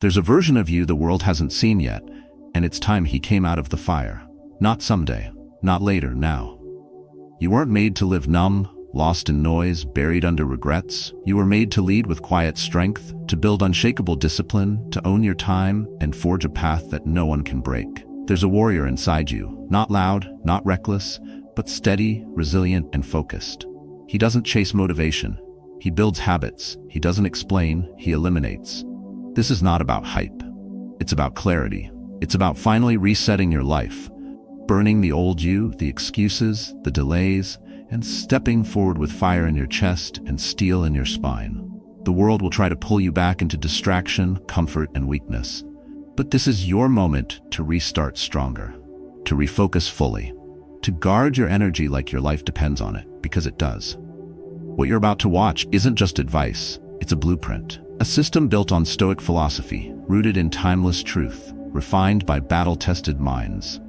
There's a version of you the world hasn't seen yet, and it's time he came out of the fire. Not someday, not later, now. You weren't made to live numb, lost in noise, buried under regrets. You were made to lead with quiet strength, to build unshakable discipline, to own your time, and forge a path that no one can break. There's a warrior inside you, not loud, not reckless, but steady, resilient, and focused. He doesn't chase motivation. He builds habits. He doesn't explain, he eliminates. This is not about hype. It's about clarity. It's about finally resetting your life, burning the old you, the excuses, the delays, and stepping forward with fire in your chest and steel in your spine. The world will try to pull you back into distraction, comfort, and weakness. But this is your moment to restart stronger, to refocus fully, to guard your energy like your life depends on it, because it does. What you're about to watch isn't just advice, it's a blueprint. A system built on Stoic philosophy, rooted in timeless truth, refined by battle-tested minds.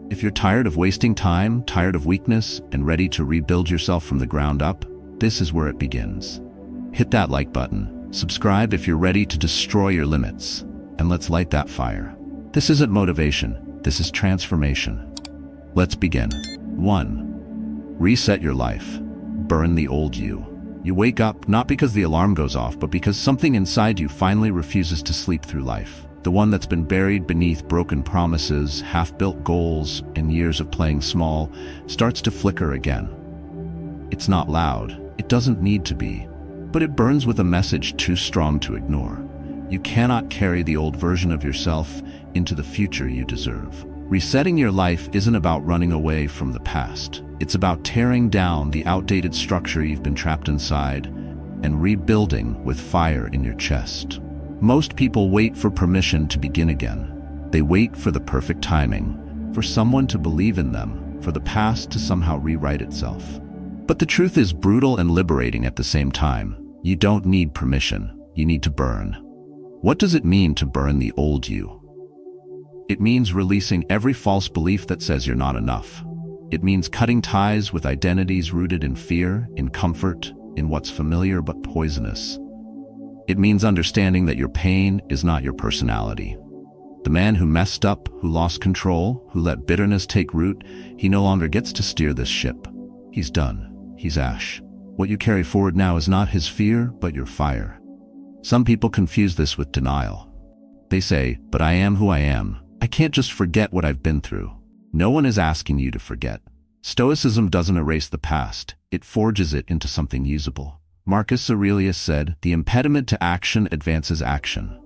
If you're tired of wasting time, tired of weakness, and ready to rebuild yourself from the ground up, this is where it begins. Hit that like button, subscribe if you're ready to destroy your limits, and let's light that fire. This isn't motivation, this is transformation. Let's begin. 1. Reset your life. Burn the old you. You wake up not because the alarm goes off, but because something inside you finally refuses to sleep through life. The one that's been buried beneath broken promises, half-built goals, and years of playing small starts to flicker again. It's not loud, it doesn't need to be, but it burns with a message too strong to ignore. You cannot carry the old version of yourself into the future you deserve. Resetting your life isn't about running away from the past. It's about tearing down the outdated structure you've been trapped inside and rebuilding with fire in your chest. Most people wait for permission to begin again. They wait for the perfect timing, for someone to believe in them, for the past to somehow rewrite itself. But the truth is brutal and liberating at the same time. You don't need permission, you need to burn. What does it mean to burn the old you? It means releasing every false belief that says you're not enough. It means cutting ties with identities rooted in fear, in comfort, in what's familiar but poisonous. It means understanding that your pain is not your personality. The man who messed up, who lost control, who let bitterness take root, he no longer gets to steer this ship. He's done. He's ash. What you carry forward now is not his fear, but your fire. Some people confuse this with denial. They say, but I am who I am. I can't just forget what I've been through. No one is asking you to forget. Stoicism doesn't erase the past, it forges it into something usable. Marcus Aurelius said, "The impediment to action advances action.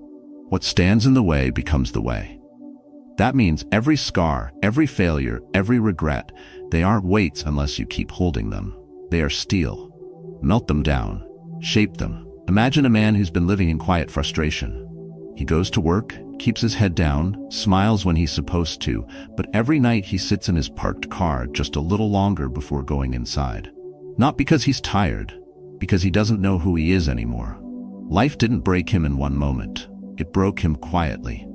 What stands in the way becomes the way." That means every scar, every failure, every regret, they aren't weights unless you keep holding them. They are steel. Melt them down. Shape them. Imagine a man who's been living in quiet frustration. He goes to work, keeps his head down, smiles when he's supposed to, but every night he sits in his parked car just a little longer before going inside. Not because he's tired, because he doesn't know who he is anymore. Life didn't break him in one moment. It broke him quietly.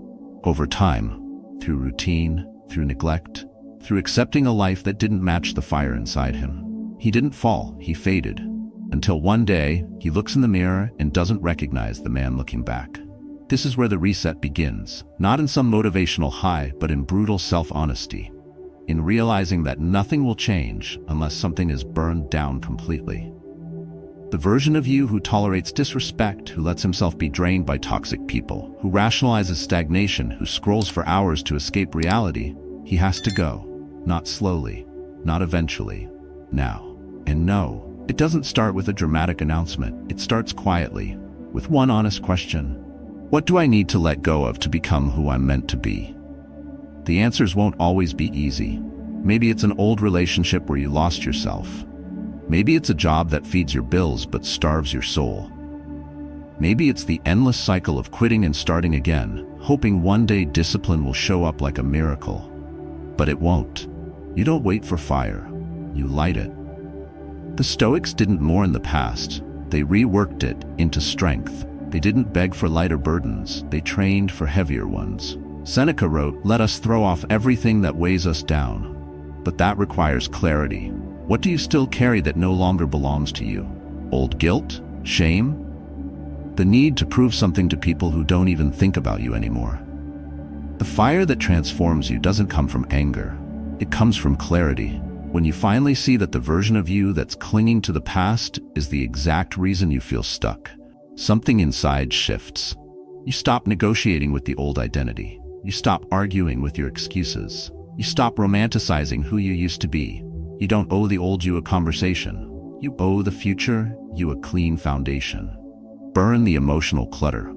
Over time, through routine, through neglect, through accepting a life that didn't match the fire inside him. He didn't fall, he faded. Until one day, he looks in the mirror and doesn't recognize the man looking back. This is where the reset begins, not in some motivational high, but in brutal self-honesty, in realizing that nothing will change unless something is burned down completely. The version of you who tolerates disrespect, who lets himself be drained by toxic people, who rationalizes stagnation, who scrolls for hours to escape reality, he has to go. Not slowly, not eventually, now. And no, it doesn't start with a dramatic announcement. It starts quietly, with one honest question. What do I need to let go of to become who I'm meant to be? The answers won't always be easy. Maybe it's an old relationship where you lost yourself. Maybe it's a job that feeds your bills but starves your soul. Maybe it's the endless cycle of quitting and starting again, hoping one day discipline will show up like a miracle. But it won't. You don't wait for fire, you light it. The Stoics didn't mourn the past, they reworked it into strength. They didn't beg for lighter burdens, they trained for heavier ones. Seneca wrote, "Let us throw off everything that weighs us down." But that requires clarity. What do you still carry that no longer belongs to you? Old guilt? Shame? The need to prove something to people who don't even think about you anymore. The fire that transforms you doesn't come from anger. It comes from clarity. When you finally see that the version of you that's clinging to the past is the exact reason you feel stuck, something inside shifts. You stop negotiating with the old identity. You stop arguing with your excuses. You stop romanticizing who you used to be. You don't owe the old you a conversation. You owe the future you a clean foundation. Burn the emotional clutter.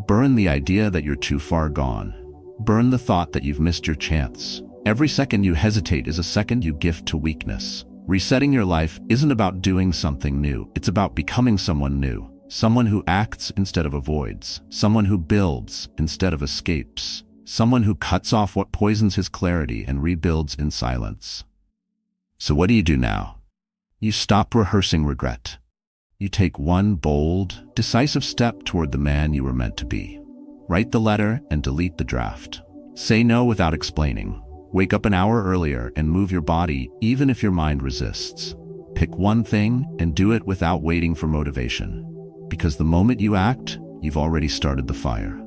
Burn the idea that you're too far gone. Burn the thought that you've missed your chance. Every second you hesitate is a second you gift to weakness. Resetting your life isn't about doing something new. It's about becoming someone new. Someone who acts instead of avoids. Someone who builds instead of escapes. Someone who cuts off what poisons his clarity and rebuilds in silence. So what do you do now? You stop rehearsing regret. You take one bold, decisive step toward the man you were meant to be. Write the letter and delete the draft. Say no without explaining. Wake up an hour earlier and move your body even if your mind resists. Pick one thing and do it without waiting for motivation. Because the moment you act, you've already started the fire.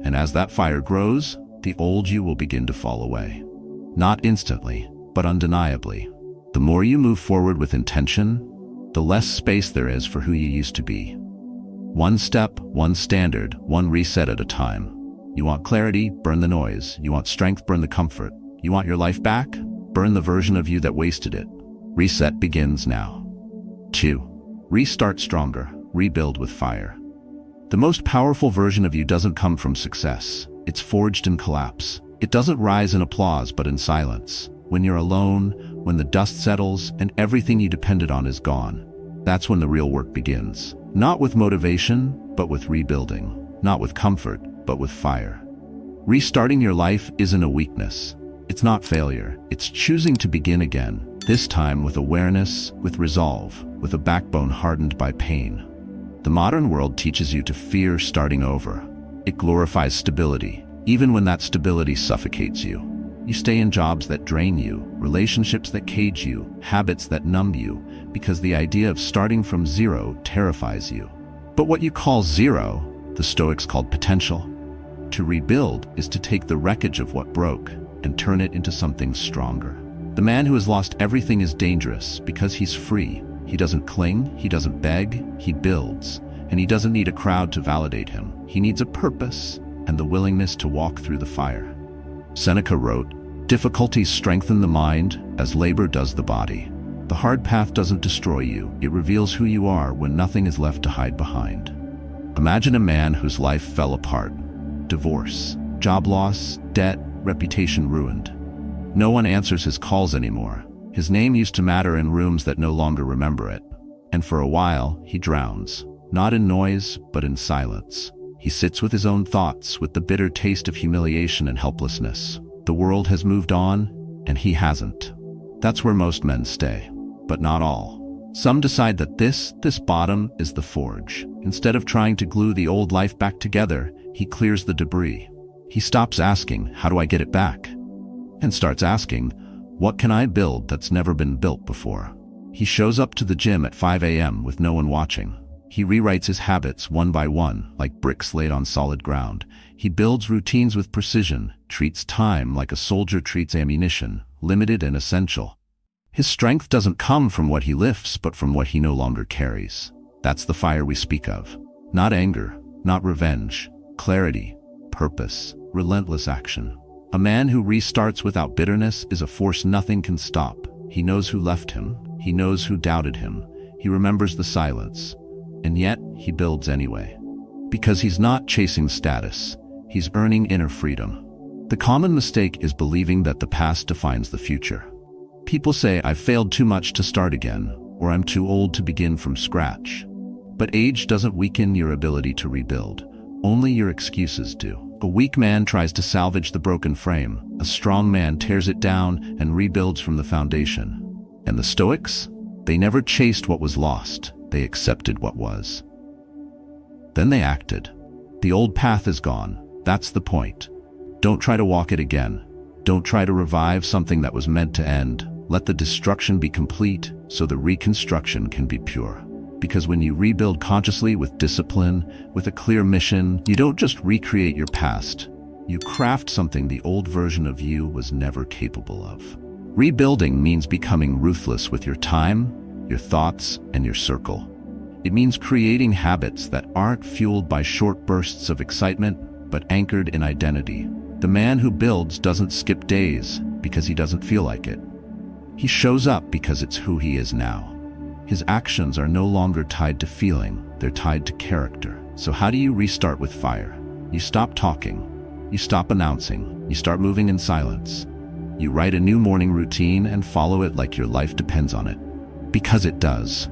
And as that fire grows, the old you will begin to fall away. Not instantly, but undeniably. The more you move forward with intention, the less space there is for who you used to be. One step, one standard, one reset at a time. You want clarity? Burn the noise. You want strength? Burn the comfort. You want your life back? Burn the version of you that wasted it. Reset begins now. 2. Restart stronger. Rebuild with fire. The most powerful version of you doesn't come from success. It's forged in collapse. It doesn't rise in applause, but in silence. When you're alone, when the dust settles and everything you depended on is gone, that's when the real work begins. Not with motivation, but with rebuilding. Not with comfort, but with fire. Restarting your life isn't a weakness. It's not failure. It's choosing to begin again, this time with awareness, with resolve, with a backbone hardened by pain. The modern world teaches you to fear starting over. It glorifies stability, even when that stability suffocates you. You stay in jobs that drain you, relationships that cage you, habits that numb you, because the idea of starting from zero terrifies you. But what you call zero, the Stoics called potential. To rebuild is to take the wreckage of what broke and turn it into something stronger. The man who has lost everything is dangerous because he's free. He doesn't cling, he doesn't beg, he builds. And he doesn't need a crowd to validate him. He needs a purpose and the willingness to walk through the fire. Seneca wrote, "Difficulties strengthen the mind as labor does the body." The hard path doesn't destroy you. It reveals who you are when nothing is left to hide behind. Imagine a man whose life fell apart. Divorce, job loss, debt, reputation ruined. No one answers his calls anymore. His name used to matter in rooms that no longer remember it. And for a while, he drowns. Not in noise, but in silence. He sits with his own thoughts, with the bitter taste of humiliation and helplessness. The world has moved on, and he hasn't. That's where most men stay, but not all. Some decide that this bottom is the forge. Instead of trying to glue the old life back together, he clears the debris. He stops asking, "How do I get it back?" and starts asking, "What can I build that's never been built before?" He shows up to the gym at 5 a.m. with no one watching. He rewrites his habits one by one, like bricks laid on solid ground. He builds routines with precision, treats time like a soldier treats ammunition, limited and essential. His strength doesn't come from what he lifts, but from what he no longer carries. That's the fire we speak of. Not anger, not revenge, clarity, purpose, relentless action. A man who restarts without bitterness is a force nothing can stop. He knows who left him. He knows who doubted him. He remembers the silence. And yet, he builds anyway. Because he's not chasing status. He's earning inner freedom. The common mistake is believing that the past defines the future. People say, "I've failed too much to start again," or "I'm too old to begin from scratch." But age doesn't weaken your ability to rebuild. Only your excuses do. A weak man tries to salvage the broken frame. A strong man tears it down and rebuilds from the foundation. And the Stoics? They never chased what was lost. They accepted what was. Then they acted. The old path is gone. That's the point. Don't try to walk it again. Don't try to revive something that was meant to end. Let the destruction be complete so the reconstruction can be pure. Because when you rebuild consciously with discipline, with a clear mission, you don't just recreate your past. You craft something the old version of you was never capable of. Rebuilding means becoming ruthless with your time, your thoughts, and your circle. It means creating habits that aren't fueled by short bursts of excitement, but anchored in identity. The man who builds doesn't skip days because he doesn't feel like it. He shows up because it's who he is now. His actions are no longer tied to feeling, they're tied to character. So how do you restart with fire? You stop talking. You stop announcing. You start moving in silence. You write a new morning routine and follow it like your life depends on it. Because it does.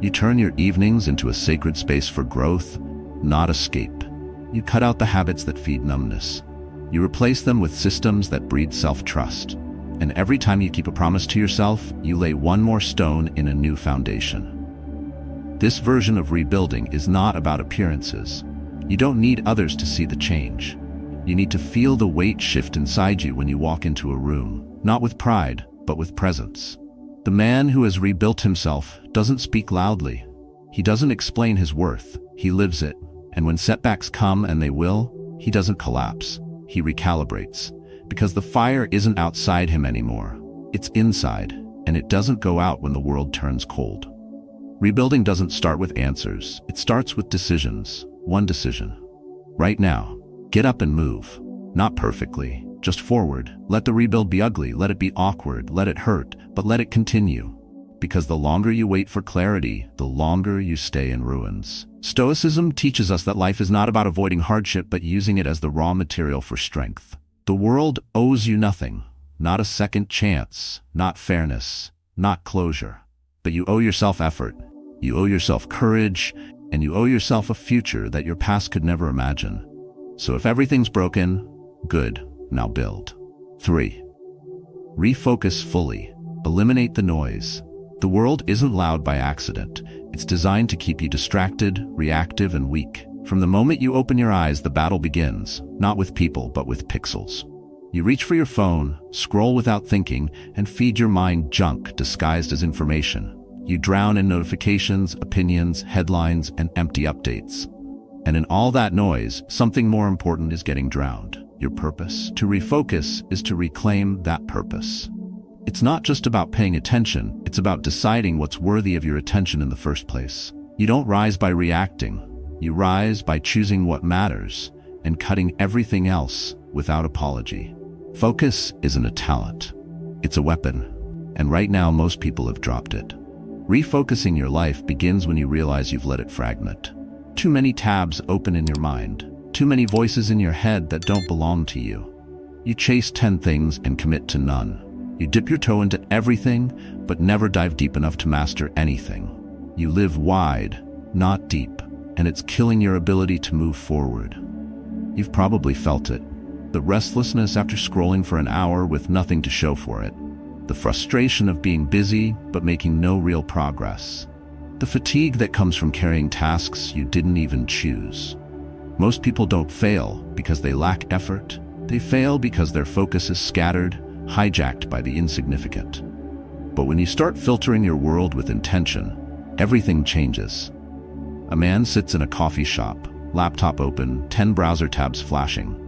You turn your evenings into a sacred space for growth, not escape. You cut out the habits that feed numbness. You replace them with systems that breed self-trust. And every time you keep a promise to yourself, you lay one more stone in a new foundation. This version of rebuilding is not about appearances. You don't need others to see the change. You need to feel the weight shift inside you when you walk into a room, not with pride, but with presence. The man who has rebuilt himself doesn't speak loudly. He doesn't explain his worth. He lives it. And when setbacks come, and they will, he doesn't collapse. He recalibrates. Because the fire isn't outside him anymore. It's inside, and it doesn't go out when the world turns cold. Rebuilding doesn't start with answers. It starts with decisions. One decision. Right now, get up and move. Not perfectly, just forward. Let the rebuild be ugly, let it be awkward, let it hurt, but let it continue. Because the longer you wait for clarity, the longer you stay in ruins. Stoicism teaches us that life is not about avoiding hardship, but using it as the raw material for strength. The world owes you nothing, not a second chance, not fairness, not closure. But you owe yourself effort, you owe yourself courage, and you owe yourself a future that your past could never imagine. So if everything's broken, good, now build. 3. Refocus fully. Eliminate the noise. The world isn't loud by accident. It's designed to keep you distracted, reactive, and weak. From the moment you open your eyes, the battle begins, not with people, but with pixels. You reach for your phone, scroll without thinking, and feed your mind junk disguised as information. You drown in notifications, opinions, headlines, and empty updates. And in all that noise, something more important is getting drowned. Your purpose. To refocus is to reclaim that purpose. It's not just about paying attention, it's about deciding what's worthy of your attention in the first place. You don't rise by reacting. You rise by choosing what matters and cutting everything else without apology. Focus isn't a talent. It's a weapon. And right now, most people have dropped it. Refocusing your life begins when you realize you've let it fragment. Too many tabs open in your mind. Too many voices in your head that don't belong to you. You chase 10 things and commit to none. You dip your toe into everything, but never dive deep enough to master anything. You live wide, not deep. And it's killing your ability to move forward. You've probably felt it. The restlessness after scrolling for an hour with nothing to show for it. The frustration of being busy but making no real progress. The fatigue that comes from carrying tasks you didn't even choose. Most people don't fail because they lack effort. They fail because their focus is scattered, hijacked by the insignificant. But when you start filtering your world with intention, everything changes. A man sits in a coffee shop, laptop open, 10 browser tabs flashing.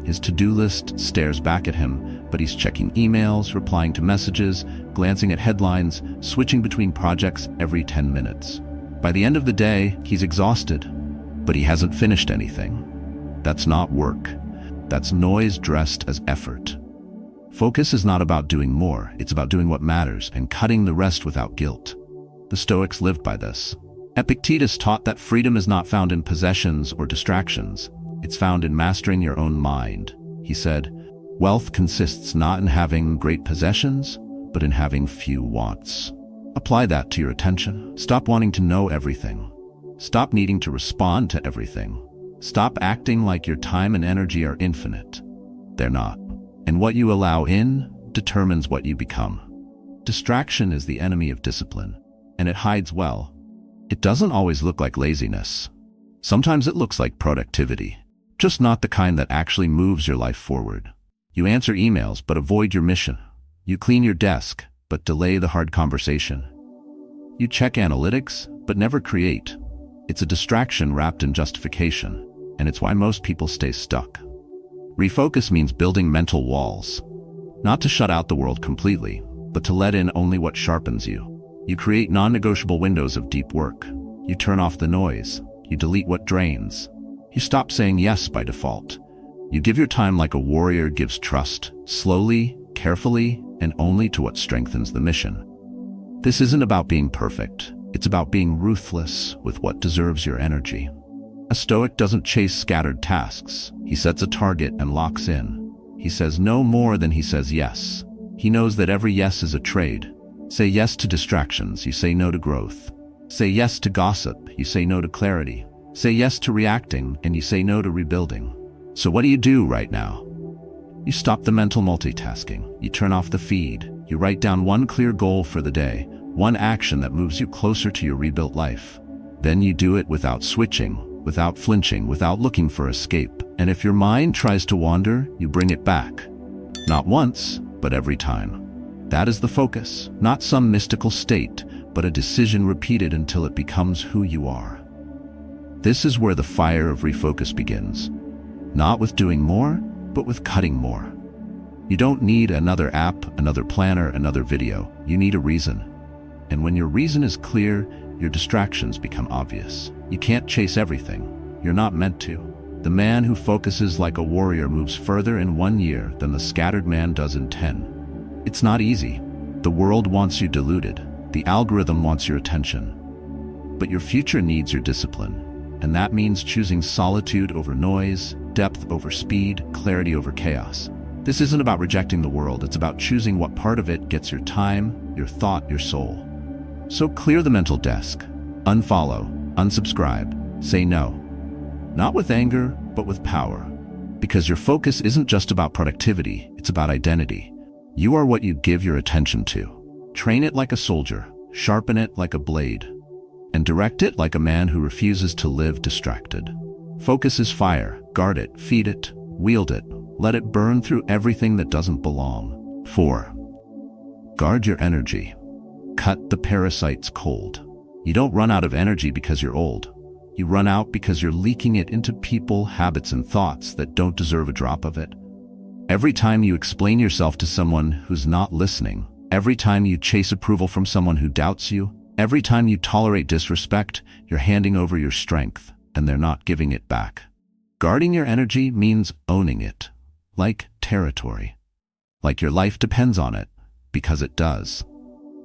His to-do list stares back at him, but he's checking emails, replying to messages, glancing at headlines, switching between projects every 10 minutes. By the end of the day, he's exhausted, but he hasn't finished anything. That's not work. That's noise dressed as effort. Focus is not about doing more, it's about doing what matters and cutting the rest without guilt. The Stoics lived by this. Epictetus taught that freedom is not found in possessions or distractions. It's found in mastering your own mind. He said, "Wealth consists not in having great possessions, but in having few wants." Apply that to your attention. Stop wanting to know everything. Stop needing to respond to everything. Stop acting like your time and energy are infinite. They're not. And what you allow in determines what you become. Distraction is the enemy of discipline, and it hides well. It doesn't always look like laziness. Sometimes it looks like productivity, just not the kind that actually moves your life forward. You answer emails but avoid your mission. You clean your desk but delay the hard conversation. You check analytics but never create. It's a distraction wrapped in justification, and it's why most people stay stuck. Refocus means building mental walls, not to shut out the world completely, but to let in only what sharpens you. You create non-negotiable windows of deep work. You turn off the noise. You delete what drains. You stop saying yes by default. You give your time like a warrior gives trust, slowly, carefully, and only to what strengthens the mission. This isn't about being perfect. It's about being ruthless with what deserves your energy. A Stoic doesn't chase scattered tasks. He sets a target and locks in. He says no more than he says yes. He knows that every yes is a trade. Say yes to distractions, you say no to growth. Say yes to gossip, you say no to clarity. Say yes to reacting, and you say no to rebuilding. So what do you do right now? You stop the mental multitasking. You turn off the feed. You write down one clear goal for the day, one action that moves you closer to your rebuilt life. Then you do it without switching, without flinching, without looking for escape. And if your mind tries to wander, you bring it back. Not once, but every time. That is the focus, not some mystical state, but a decision repeated until it becomes who you are. This is where the fire of refocus begins. Not with doing more, but with cutting more. You don't need another app, another planner, another video. You need a reason. And when your reason is clear, your distractions become obvious. You can't chase everything. You're not meant to. The man who focuses like a warrior moves further in 1 year than the scattered man does in 10. It's not easy. The world wants you diluted. The algorithm wants your attention. But your future needs your discipline. And that means choosing solitude over noise, depth over speed, clarity over chaos. This isn't about rejecting the world. It's about choosing what part of it gets your time, your thought, your soul. So clear the mental desk. Unfollow, unsubscribe, say no. Not with anger, but with power. Because your focus isn't just about productivity, it's about identity. You are what you give your attention to. Train it like a soldier, sharpen it like a blade, and direct it like a man who refuses to live distracted. Focus is fire. Guard it, feed it, wield it. Let it burn through everything that doesn't belong. 4. Guard your energy. Cut the parasites cold. You don't run out of energy because you're old. You run out because you're leaking it into people, habits, and thoughts that don't deserve a drop of it. Every time you explain yourself to someone who's not listening, every time you chase approval from someone who doubts you, every time you tolerate disrespect, you're handing over your strength, and they're not giving it back. Guarding your energy means owning it, like territory. Like your life depends on it, because it does.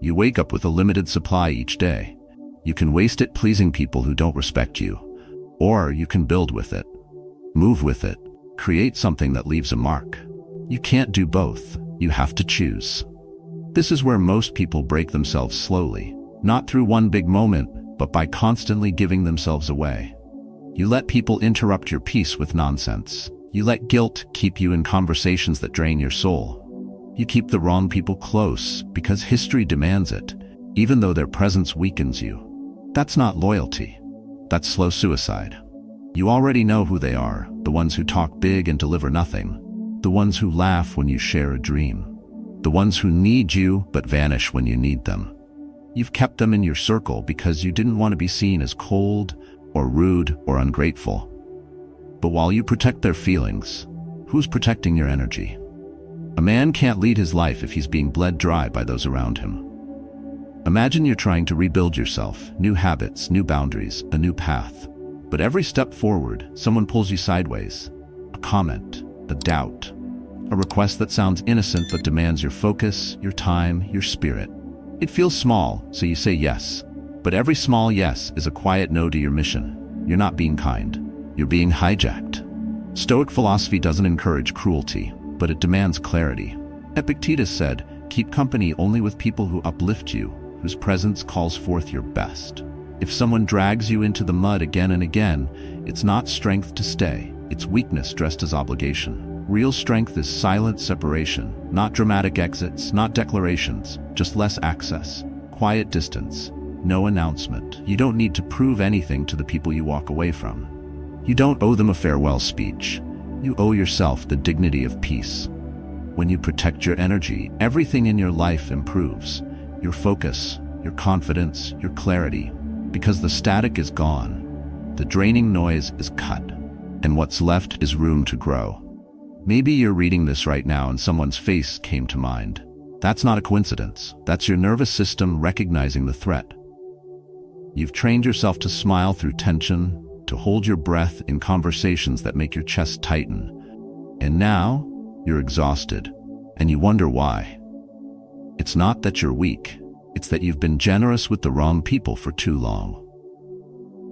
You wake up with a limited supply each day. You can waste it pleasing people who don't respect you, or you can build with it, move with it, create something that leaves a mark. You can't do both. You have to choose. This is where most people break themselves slowly, not through one big moment, but by constantly giving themselves away. You let people interrupt your peace with nonsense. You let guilt keep you in conversations that drain your soul. You keep the wrong people close because history demands it, even though their presence weakens you. That's not loyalty. That's slow suicide. You already know who they are, the ones who talk big and deliver nothing, the ones who laugh when you share a dream, the ones who need you but vanish when you need them. You've kept them in your circle because you didn't want to be seen as cold or rude or ungrateful. But while you protect their feelings, who's protecting your energy? A man can't lead his life if he's being bled dry by those around him. Imagine you're trying to rebuild yourself, new habits, new boundaries, a new path. But every step forward, someone pulls you sideways. A comment, a doubt, a request that sounds innocent but demands your focus, your time, your spirit. It feels small, so you say yes. But every small yes is a quiet no to your mission. You're not being kind. You're being hijacked. Stoic philosophy doesn't encourage cruelty, but it demands clarity. Epictetus said, "Keep company only with people who uplift you, whose presence calls forth your best." If someone drags you into the mud again and again, it's not strength to stay. It's weakness dressed as obligation. Real strength is silent separation, not dramatic exits, not declarations, just less access, quiet distance, no announcement. You don't need to prove anything to the people you walk away from. You don't owe them a farewell speech. You owe yourself the dignity of peace. When you protect your energy, everything in your life improves. Your focus, your confidence, your clarity. Because the static is gone, the draining noise is cut, and what's left is room to grow. Maybe you're reading this right now and someone's face came to mind. That's not a coincidence. That's your nervous system recognizing the threat. You've trained yourself to smile through tension, to hold your breath in conversations that make your chest tighten. And now, you're exhausted, and you wonder why. It's not that you're weak, it's that you've been generous with the wrong people for too long.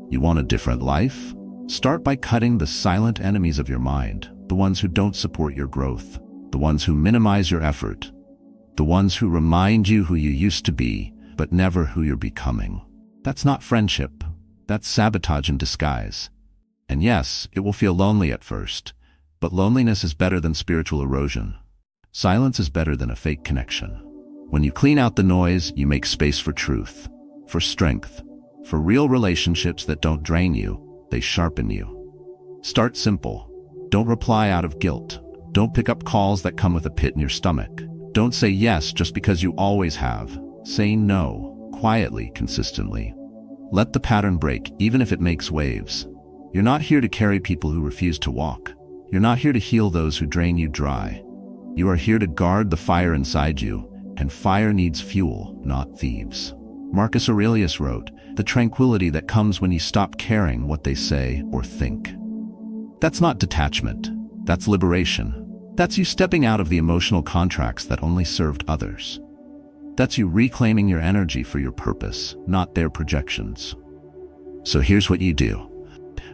You want a different life? Start by cutting the silent enemies of your mind, the ones who don't support your growth, the ones who minimize your effort, the ones who remind you who you used to be, but never who you're becoming. That's not friendship. That's sabotage in disguise. And yes, it will feel lonely at first, but loneliness is better than spiritual erosion. Silence is better than a fake connection. When you clean out the noise, you make space for truth, for strength, for real relationships that don't drain you, they sharpen you. Start simple. Don't reply out of guilt. Don't pick up calls that come with a pit in your stomach. Don't say yes just because you always have. Say no, quietly, consistently. Let the pattern break, even if it makes waves. You're not here to carry people who refuse to walk. You're not here to heal those who drain you dry. You are here to guard the fire inside you, and fire needs fuel, not thieves. Marcus Aurelius wrote, "The tranquility that comes when you stop caring what they say or think." That's not detachment. That's liberation. That's you stepping out of the emotional contracts that only served others. That's you reclaiming your energy for your purpose, not their projections. So here's what you do.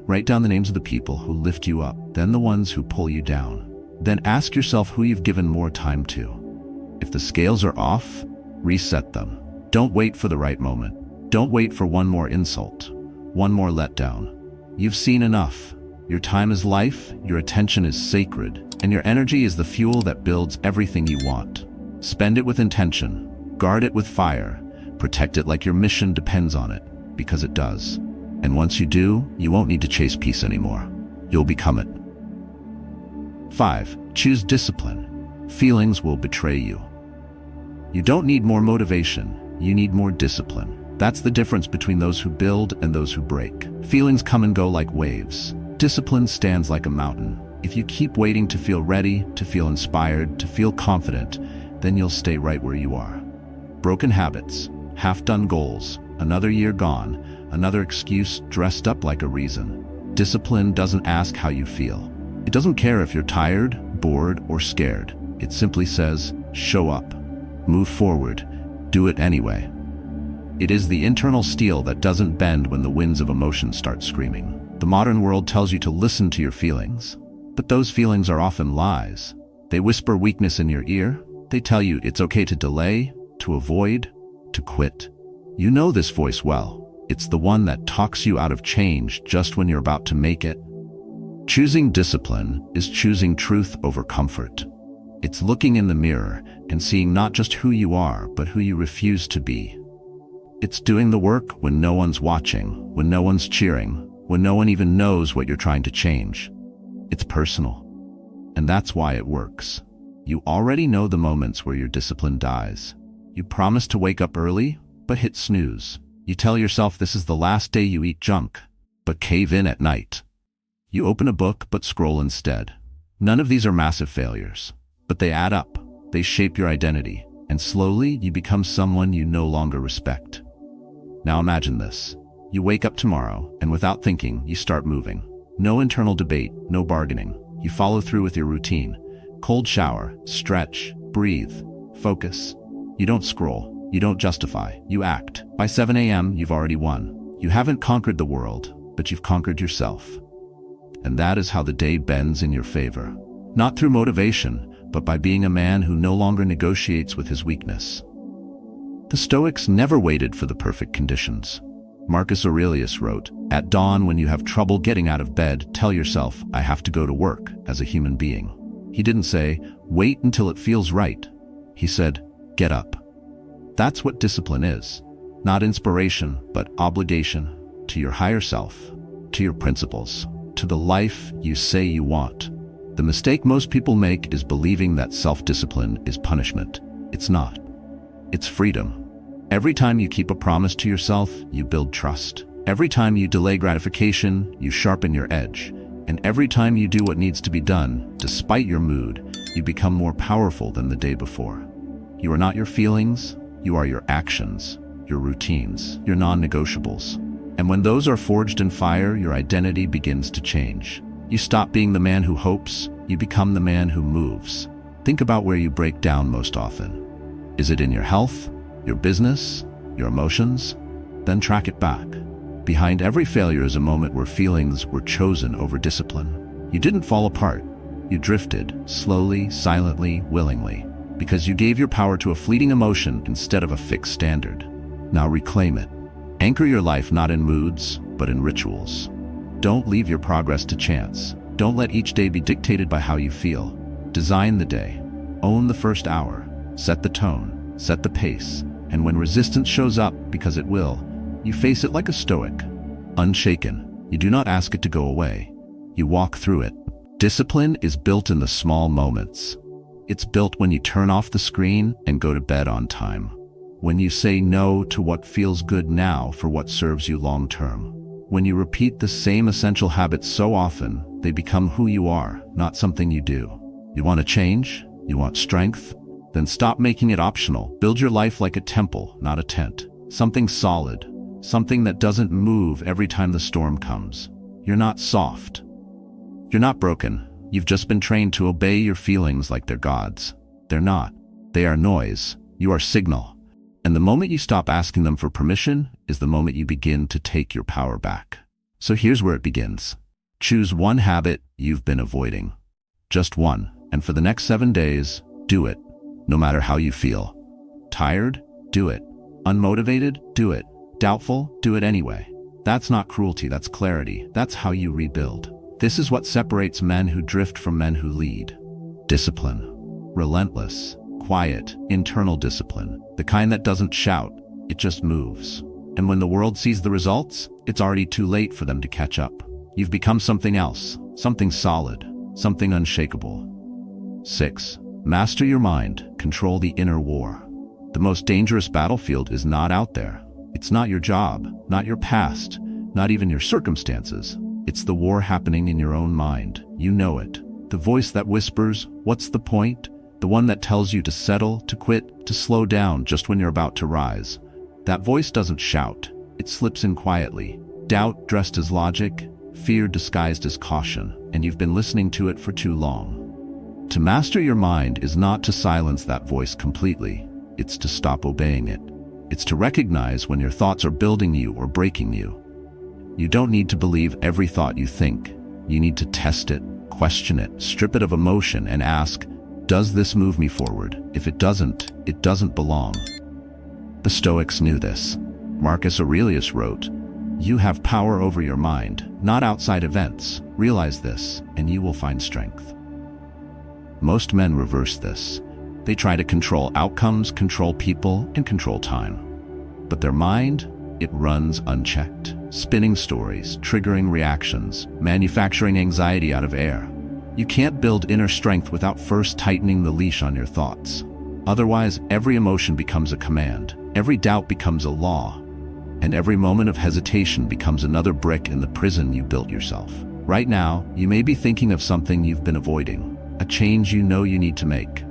Write down the names of the people who lift you up, then the ones who pull you down. Then ask yourself who you've given more time to. If the scales are off, reset them. Don't wait for the right moment. Don't wait for one more insult, one more letdown. You've seen enough. Your time is life, your attention is sacred, and your energy is the fuel that builds everything you want. Spend it with intention, guard it with fire, protect it like your mission depends on it, because it does. And once you do, you won't need to chase peace anymore. You'll become it. 5. Choose discipline. Feelings will betray you. You don't need more motivation, you need more discipline. That's the difference between those who build and those who break. Feelings come and go like waves. Discipline stands like a mountain. If you keep waiting to feel ready, to feel inspired, to feel confident, then you'll stay right where you are. Broken habits, half-done goals, another year gone, another excuse dressed up like a reason. Discipline doesn't ask how you feel. It doesn't care if you're tired, bored, or scared. It simply says, show up, move forward, do it anyway. It is the internal steel that doesn't bend when the winds of emotion start screaming. The modern world tells you to listen to your feelings, but those feelings are often lies. They whisper weakness in your ear. They tell you it's okay to delay, to avoid, to quit. You know this voice well. It's the one that talks you out of change just when you're about to make it. Choosing discipline is choosing truth over comfort. It's looking in the mirror and seeing not just who you are, but who you refuse to be. It's doing the work when no one's watching, when no one's cheering, when no one even knows what you're trying to change. It's personal. And that's why it works. You already know the moments where your discipline dies. You promise to wake up early, but hit snooze. You tell yourself this is the last day you eat junk, but cave in at night. You open a book, but scroll instead. None of these are massive failures, but they add up. They shape your identity, and slowly you become someone you no longer respect. Now imagine this. You wake up tomorrow, and without thinking, you start moving. No internal debate, no bargaining. You follow through with your routine. Cold shower, stretch, breathe, focus. You don't scroll, you don't justify, you act. By 7 a.m., you've already won. You haven't conquered the world, but you've conquered yourself. And that is how the day bends in your favor. Not through motivation, but by being a man who no longer negotiates with his weakness. The Stoics never waited for the perfect conditions. Marcus Aurelius wrote, "At dawn, when you have trouble getting out of bed, tell yourself, I have to go to work as a human being." He didn't say, wait until it feels right. He said, get up. That's what discipline is. Not inspiration, but obligation to your higher self, to your principles, to the life you say you want. The mistake most people make is believing that self-discipline is punishment. It's not. It's freedom. Every time you keep a promise to yourself, you build trust. Every time you delay gratification, you sharpen your edge. And every time you do what needs to be done, despite your mood, you become more powerful than the day before. You are not your feelings, you are your actions, your routines, your non-negotiables. And when those are forged in fire, your identity begins to change. You stop being the man who hopes, you become the man who moves. Think about where you break down most often. Is it in your health, your business, your emotions? Then track it back. Behind every failure is a moment where feelings were chosen over discipline. You didn't fall apart. You drifted, slowly, silently, willingly, because you gave your power to a fleeting emotion instead of a fixed standard. Now reclaim it. Anchor your life not in moods, but in rituals. Don't leave your progress to chance. Don't let each day be dictated by how you feel. Design the day. Own the first hour. Set the tone. Set the pace. And when resistance shows up, because it will, you face it like a Stoic. Unshaken. You do not ask it to go away. You walk through it. Discipline is built in the small moments. It's built when you turn off the screen and go to bed on time. When you say no to what feels good now for what serves you long term. When you repeat the same essential habits so often, they become who you are, not something you do. You want to change? You want strength? Then stop making it optional. Build your life like a temple, not a tent. Something solid. Something that doesn't move every time the storm comes. You're not soft. You're not broken. You've just been trained to obey your feelings like they're gods. They're not. They are noise. You are signal. And the moment you stop asking them for permission is the moment you begin to take your power back. So here's where it begins. Choose one habit you've been avoiding. Just one. And for the next 7 days, do it. No matter how you feel. Tired? Do it. Unmotivated? Do it. Doubtful? Do it anyway. That's not cruelty, that's clarity. That's how you rebuild. This is what separates men who drift from men who lead. Discipline. Relentless. Quiet, internal discipline. The kind that doesn't shout, it just moves. And when the world sees the results, it's already too late for them to catch up. You've become something else, something solid, something unshakable. 6. Master your mind, control the inner war. The most dangerous battlefield is not out there. It's not your job, not your past, not even your circumstances. It's the war happening in your own mind. You know it. The voice that whispers, "What's the point?" The one that tells you to settle, to quit, to slow down just when you're about to rise. That voice doesn't shout. It slips in quietly. Doubt dressed as logic, fear disguised as caution, and you've been listening to it for too long. To master your mind is not to silence that voice completely. It's to stop obeying it. It's to recognize when your thoughts are building you or breaking you. You don't need to believe every thought you think. You need to test it, question it, strip it of emotion, and ask, does this move me forward? If it doesn't belong. The Stoics knew this. Marcus Aurelius wrote, "You have power over your mind, not outside events. Realize this, and you will find strength." Most men reverse this. They try to control outcomes, control people, and control time. But their mind, it runs unchecked, spinning stories, triggering reactions, manufacturing anxiety out of air. You can't build inner strength without first tightening the leash on your thoughts. Otherwise, every emotion becomes a command, every doubt becomes a law, and every moment of hesitation becomes another brick in the prison you built yourself. Right now, you may be thinking of something you've been avoiding, a change you know you need to make,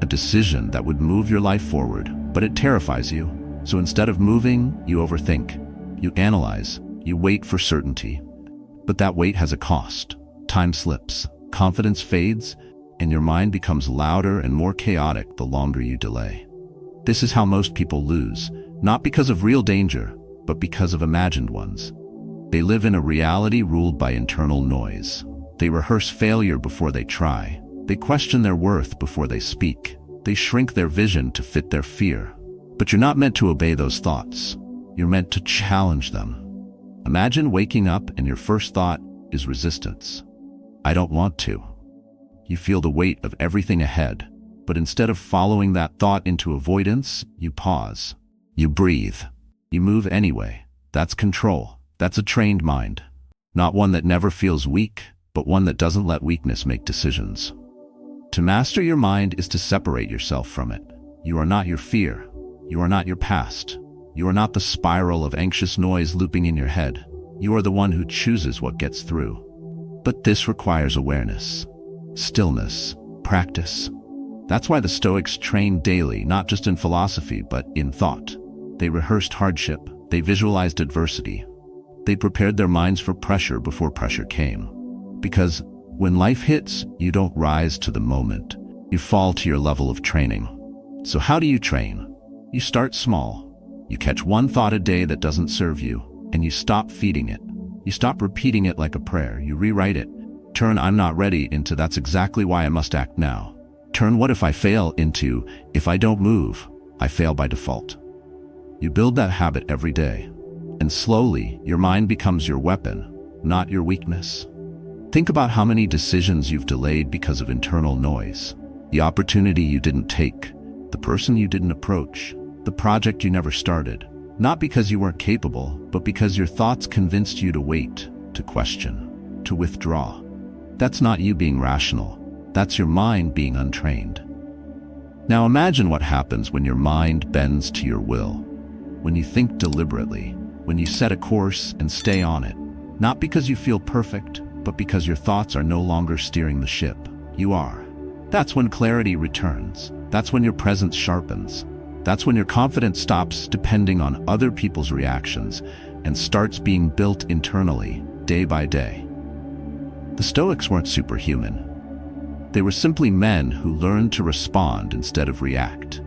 a decision that would move your life forward, but it terrifies you. So instead of moving, you overthink, you analyze, you wait for certainty. But that wait has a cost. Time slips. Confidence fades, and your mind becomes louder and more chaotic the longer you delay. This is how most people lose, not because of real danger, but because of imagined ones. They live in a reality ruled by internal noise. They rehearse failure before they try. They question their worth before they speak. They shrink their vision to fit their fear. But you're not meant to obey those thoughts. You're meant to challenge them. Imagine waking up and your first thought is resistance. I don't want to. You feel the weight of everything ahead, but instead of following that thought into avoidance, you pause. You breathe. You move anyway. That's control. That's a trained mind. Not one that never feels weak, but one that doesn't let weakness make decisions. To master your mind is to separate yourself from it. You are not your fear. You are not your past. You are not the spiral of anxious noise looping in your head. You are the one who chooses what gets through. But this requires awareness, stillness, practice. That's why the Stoics trained daily, not just in philosophy, but in thought. They rehearsed hardship. They visualized adversity. They prepared their minds for pressure before pressure came. Because when life hits, you don't rise to the moment. You fall to your level of training. So how do you train? You start small. You catch one thought a day that doesn't serve you, and you stop feeding it. You stop repeating it like a prayer. You rewrite it. Turn "I'm not ready" into "that's exactly why I must act now." Turn "what if I fail" into "if I don't move, I fail by default." You build that habit every day, and slowly your mind becomes your weapon, not your weakness. Think about how many decisions you've delayed because of internal noise. The opportunity you didn't take, the person you didn't approach, the project you never started. Not because you weren't capable, but because your thoughts convinced you to wait, to question, to withdraw. That's not you being rational. That's your mind being untrained. Now imagine what happens when your mind bends to your will. When you think deliberately, when you set a course and stay on it. Not because you feel perfect, but because your thoughts are no longer steering the ship. You are. That's when clarity returns. That's when your presence sharpens. That's when your confidence stops depending on other people's reactions and starts being built internally, day by day. The Stoics weren't superhuman. They were simply men who learned to respond instead of react,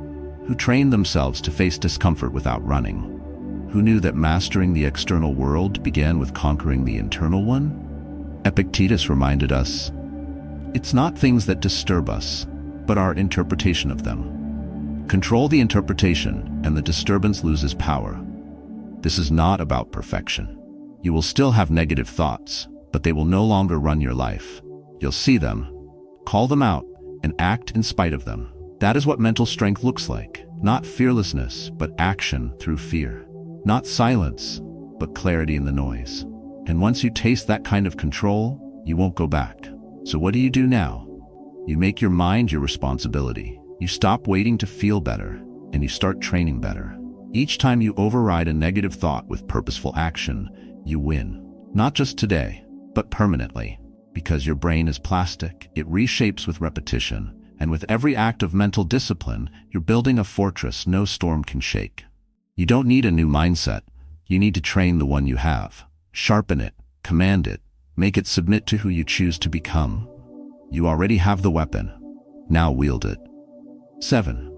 who trained themselves to face discomfort without running, who knew that mastering the external world began with conquering the internal one. Epictetus reminded us, it's not things that disturb us, but our interpretation of them. Control the interpretation, and the disturbance loses power. This is not about perfection. You will still have negative thoughts, but they will no longer run your life. You'll see them, call them out, and act in spite of them. That is what mental strength looks like. Not fearlessness, but action through fear. Not silence, but clarity in the noise. And once you taste that kind of control, you won't go back. So what do you do now? You make your mind your responsibility. You stop waiting to feel better, and you start training better. Each time you override a negative thought with purposeful action, you win. Not just today, but permanently. Because your brain is plastic, it reshapes with repetition, and with every act of mental discipline, you're building a fortress no storm can shake. You don't need a new mindset. You need to train the one you have. Sharpen it, command it, make it submit to who you choose to become. You already have the weapon. Now wield it. 7.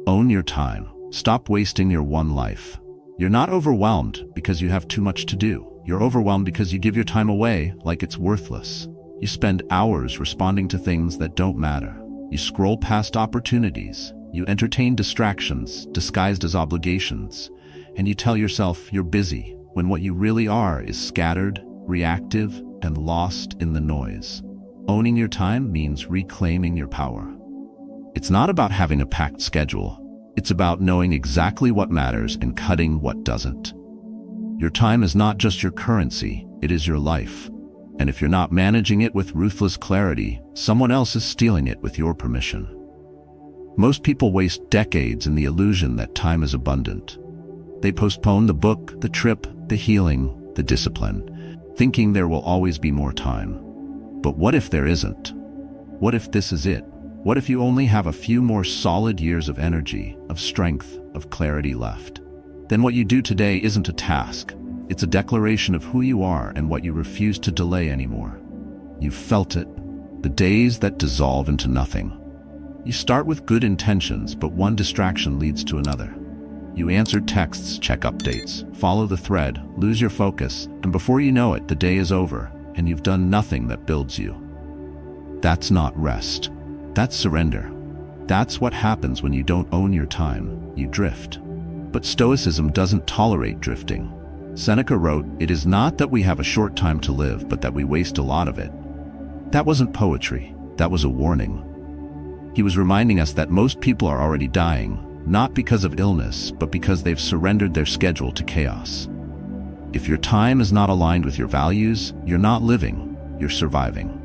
Own your time. Stop wasting your one life. You're not overwhelmed because you have too much to do. You're overwhelmed because you give your time away like it's worthless. You spend hours responding to things that don't matter. You scroll past opportunities. You entertain distractions disguised as obligations. And you tell yourself you're busy when what you really are is scattered, reactive, and lost in the noise. Owning your time means reclaiming your power. It's not about having a packed schedule. It's about knowing exactly what matters and cutting what doesn't. Your time is not just your currency, it is your life. And if you're not managing it with ruthless clarity, someone else is stealing it with your permission. Most people waste decades in the illusion that time is abundant. They postpone the book, the trip, the healing, the discipline, thinking there will always be more time. But what if there isn't? What if this is it? What if you only have a few more solid years of energy, of strength, of clarity left? Then what you do today isn't a task. It's a declaration of who you are and what you refuse to delay anymore. You've felt it. The days that dissolve into nothing. You start with good intentions, but one distraction leads to another. You answer texts, check updates, follow the thread, lose your focus, and before you know it, the day is over, and you've done nothing that builds you. That's not rest. That's surrender. That's what happens when you don't own your time. You drift. But Stoicism doesn't tolerate drifting. Seneca wrote, "It is not that we have a short time to live, but that we waste a lot of it." That wasn't poetry. That was a warning. He was reminding us that most people are already dying, not because of illness, but because they've surrendered their schedule to chaos. If your time is not aligned with your values, you're not living, you're surviving.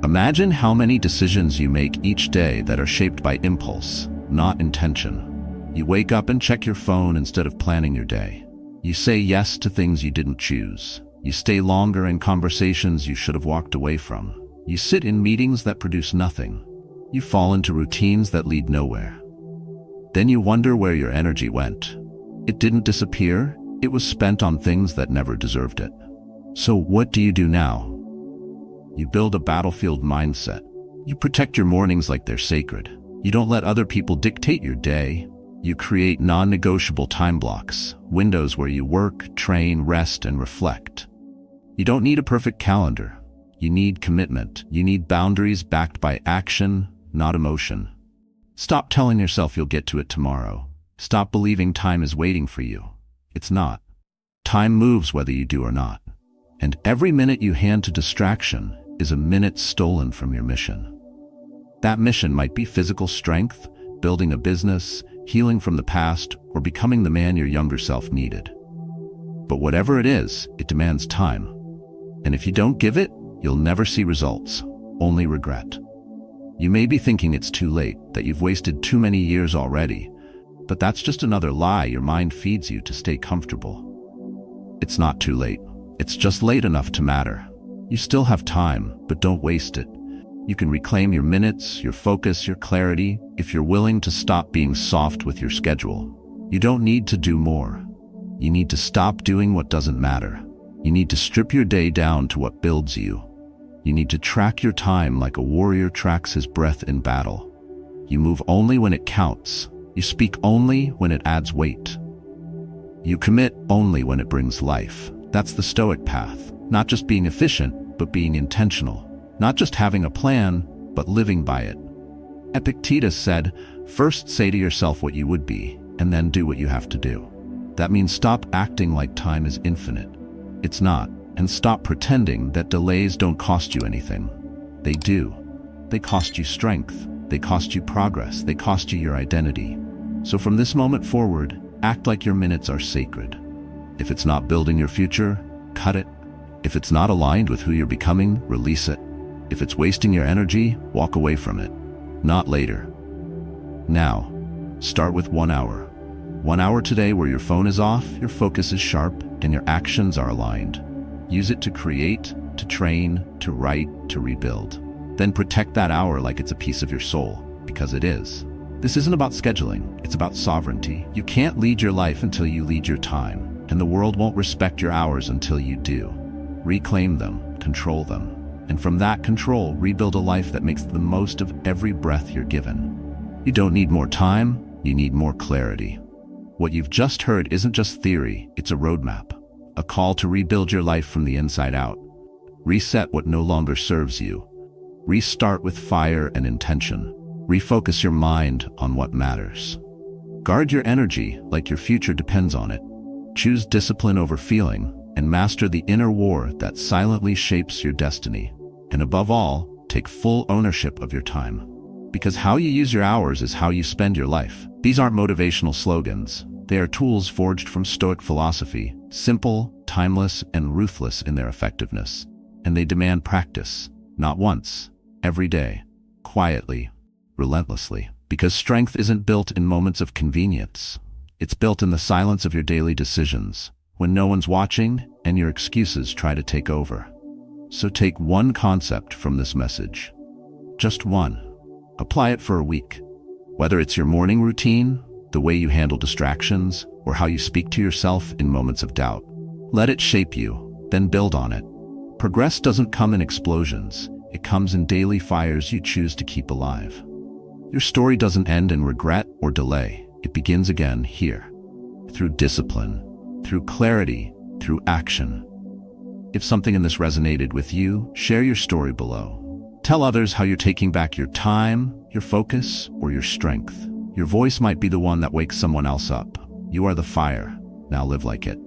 Imagine how many decisions you make each day that are shaped by impulse, not intention. You wake up and check your phone instead of planning your day. You say yes to things you didn't choose. You stay longer in conversations you should have walked away from. You sit in meetings that produce nothing. You fall into routines that lead nowhere. Then you wonder where your energy went. It didn't disappear. It was spent on things that never deserved it. So what do you do now? You build a battlefield mindset. You protect your mornings like they're sacred. You don't let other people dictate your day. You create non-negotiable time blocks, windows where you work, train, rest, and reflect. You don't need a perfect calendar. You need commitment. You need boundaries backed by action, not emotion. Stop telling yourself you'll get to it tomorrow. Stop believing time is waiting for you. It's not. Time moves whether you do or not. And every minute you hand to distraction is a minute stolen from your mission. That mission might be physical strength, building a business, healing from the past, or becoming the man your younger self needed. But whatever it is, it demands time. And if you don't give it, you'll never see results, only regret. You may be thinking it's too late, that you've wasted too many years already, but that's just another lie your mind feeds you to stay comfortable. It's not too late. It's just late enough to matter. You still have time, but don't waste it. You can reclaim your minutes, your focus, your clarity, if you're willing to stop being soft with your schedule. You don't need to do more. You need to stop doing what doesn't matter. You need to strip your day down to what builds you. You need to track your time like a warrior tracks his breath in battle. You move only when it counts. You speak only when it adds weight. You commit only when it brings life. That's the Stoic path. Not just being efficient, but being intentional. Not just having a plan, but living by it. Epictetus said, "First say to yourself what you would be, and then do what you have to do." That means stop acting like time is infinite. It's not. And stop pretending that delays don't cost you anything. They do. They cost you strength. They cost you progress. They cost you your identity. So from this moment forward, act like your minutes are sacred. If it's not building your future, cut it. If it's not aligned with who you're becoming, release it. If it's wasting your energy, walk away from it. Not later. Now, start with 1 hour. 1 hour today where your phone is off, your focus is sharp, and your actions are aligned. Use it to create, to train, to write, to rebuild. Then protect that hour like it's a piece of your soul, because it is. This isn't about scheduling, it's about sovereignty. You can't lead your life until you lead your time, and the world won't respect your hours until you do. Reclaim them, control them, and from that control, rebuild a life that makes the most of every breath you're given. You don't need more time, you need more clarity. What you've just heard isn't just theory, it's a roadmap. A call to rebuild your life from the inside out. Reset what no longer serves you. Restart with fire and intention. Refocus your mind on what matters. Guard your energy like your future depends on it. Choose discipline over feeling, and master the inner war that silently shapes your destiny. And above all, take full ownership of your time. Because how you use your hours is how you spend your life. These aren't motivational slogans. They are tools forged from Stoic philosophy, simple, timeless, and ruthless in their effectiveness. And they demand practice, not once, every day, quietly, relentlessly. Because strength isn't built in moments of convenience. It's built in the silence of your daily decisions, when no one's watching and your excuses try to take over. So take one concept from this message. Just one. Apply it for a week. Whether it's your morning routine, the way you handle distractions, or how you speak to yourself in moments of doubt. Let it shape you, then build on it. Progress doesn't come in explosions. It comes in daily fires you choose to keep alive. Your story doesn't end in regret or delay. It begins again here, through discipline, through clarity, through action. If something in this resonated with you, share your story below. Tell others how you're taking back your time, your focus, or your strength. Your voice might be the one that wakes someone else up. You are the fire. Now live like it.